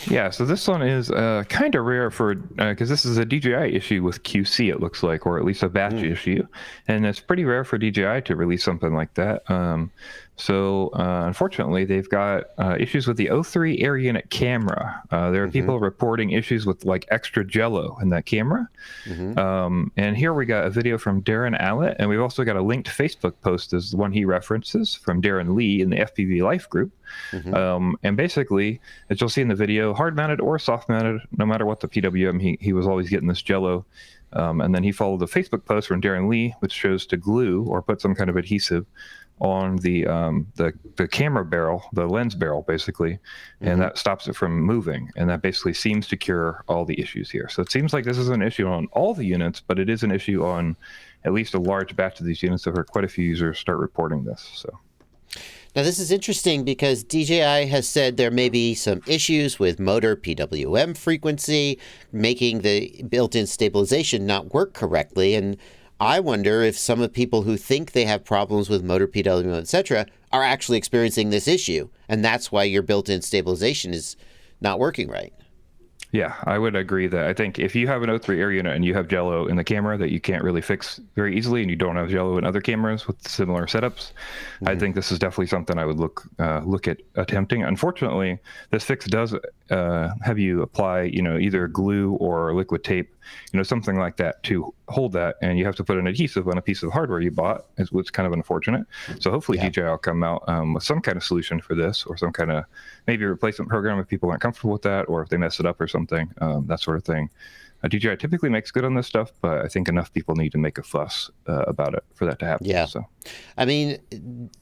Yeah, so this one is kind of rare for because this is a DJI issue with QC, it looks like, or at least a batch issue, and it's pretty rare for DJI to release something like that. So unfortunately, they've got issues with the O3 air unit camera. There are people reporting issues with like extra Jello in that camera. And here we got a video from Darren Allett, and we've also got a linked Facebook post as the one he references from Darren Lee in the FPV Life group. And basically, as you'll see in the video, hard-mounted or soft-mounted, no matter what the PWM, he was always getting this Jello. And then he followed the Facebook post from Darren Lee, which shows to glue or put some kind of adhesive on the camera barrel, the lens barrel, basically, and that stops it from moving. And that basically seems to cure all the issues here. So it seems like this is an issue on all the units, but it is an issue on at least a large batch of these units. I've heard quite a few users start reporting this. So. Now, this is interesting because DJI has said there may be some issues with motor PWM frequency, making the built-in stabilization not work correctly. And I wonder if some of the people who think they have problems with motor PWM, etc., are actually experiencing this issue. And that's why your built-in stabilization is not working right. Yeah, I would agree that I think if you have an O3 air unit and you have Jello in the camera that you can't really fix very easily, and you don't have Jello in other cameras with similar setups, I think this is definitely something I would look at attempting. Unfortunately, this fix does have you apply, either glue or liquid tape, something like that to hold that, and you have to put an adhesive on a piece of hardware you bought, is what's kind of unfortunate. So hopefully DJI will come out with some kind of solution for this, or some kind of maybe a replacement program if people aren't comfortable with that, or if they mess it up or something, that sort of thing. DJI typically makes good on this stuff, but I think enough people need to make a fuss about it for that to happen. Yeah. So, I mean,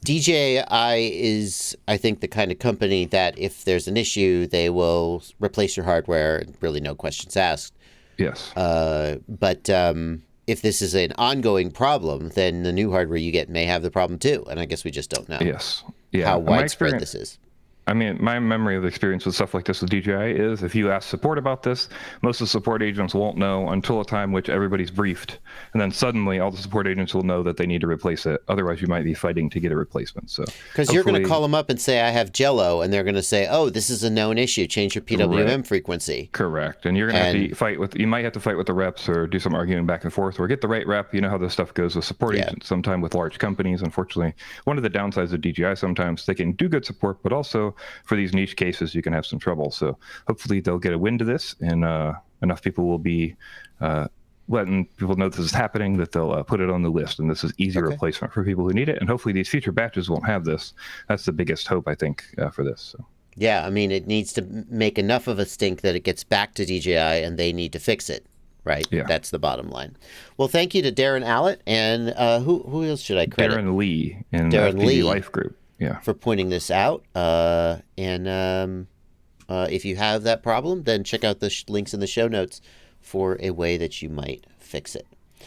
DJI is, I think, the kind of company that if there's an issue, they will replace your hardware, really no questions asked. Yes. But if this is an ongoing problem, then the new hardware you get may have the problem too. And I guess we just don't know how widespread this is. I mean, my memory of the experience with stuff like this with DJI is if you ask support about this, most of the support agents won't know until a time which everybody's briefed. And then suddenly all the support agents will know that they need to replace it. Otherwise, you might be fighting to get a replacement. So, because you're going to call them up and say, I have Jello, and they're going to say, oh, this is a known issue. Change your PWM frequency. Correct. And you're going to have to fight with, you might have to fight with the reps or do some arguing back and forth or get the right rep. You know how this stuff goes with support agents, sometimes with large companies. Unfortunately, one of the downsides of DJI, sometimes they can do good support, but also for these niche cases, you can have some trouble. So hopefully they'll get a wind of this, and enough people will be letting people know this is happening, that they'll put it on the list, and this is easy replacement for people who need it. And hopefully these future batches won't have this. That's the biggest hope, I think, for this. So. Yeah, I mean, it needs to make enough of a stink that it gets back to DJI and they need to fix it, right? Yeah. That's the bottom line. Well, thank you to Darren Allett, and who else should I credit? Darren Lee in the FPV Life group. Yeah. For pointing this out. And if you have that problem, then check out the links in the show notes for a way that you might fix it.